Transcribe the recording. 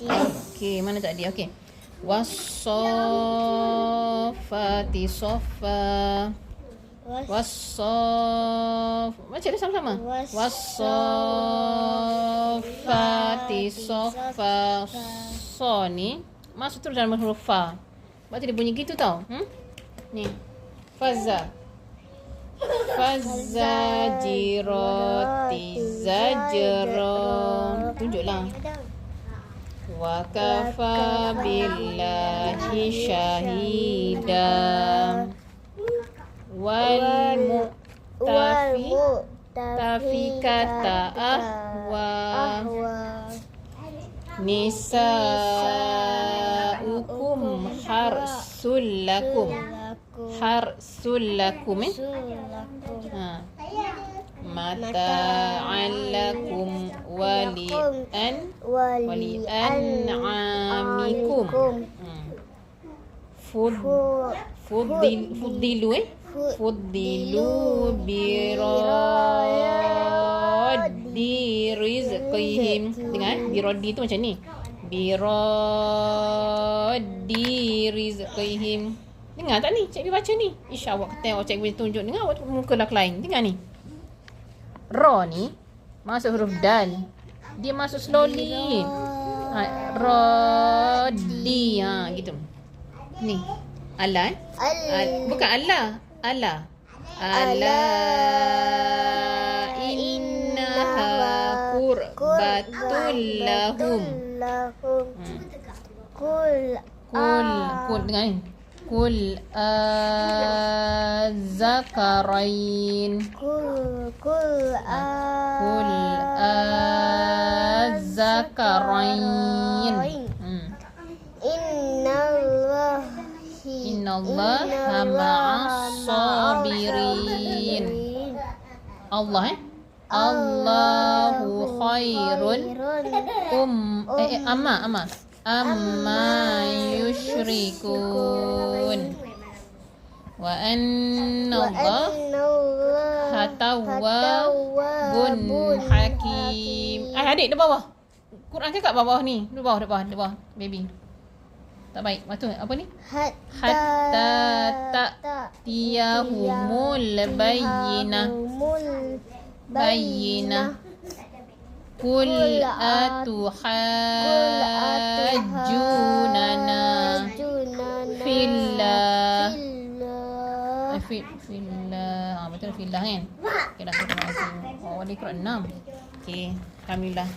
Okey, mana tadi? Okey. Was-saffati saffa. Macam mana sama-sama? Was-saffati saffa. So ni masuk terus dalam huruf fa. Sebab tu dia bunyi gitu tau. Ni. Fazza. Fazzajirati zajra. Tunjuklah. Wa kafa billahi syahida. Wal mu'tafikata ahwa. Nisa'ukum harsul lakum. Harsul lakum mata'allakum wali'an'amikum. Fuddilu biraddi rizqihim. Dengar, biraddi tu macam ni. Biraddi rizqihim. Dengar tak ni? Cikgu baca ni. InsyaAllah tengok cikgu tunjuk. Dengar muka lah lain. Dengar ni. Ra ni masuk huruf dal. Dia masuk slowly. Raddi. Gitu. Ni. Ala. Bukan Allah. Allah. Ala innaha qurbatul lahum. Kul dengar ni. Kul azakarain. Kul azakarain. Innallaha ma'as sabirin. Allah Allahu khairun amma yushrikun. Wa annallaha tawwabun hakim. Adik di bawah. Quran ke kat bawah ni? Di bawah, baby. Tak baik. Betul. Apa ni? Hatta ta'tiyahumul bayyinah. Qul atuhajjunana fillah. Betul fillah kan? Okey dah kita masuk. Wali Quran 6. Okey, alhamdulillah.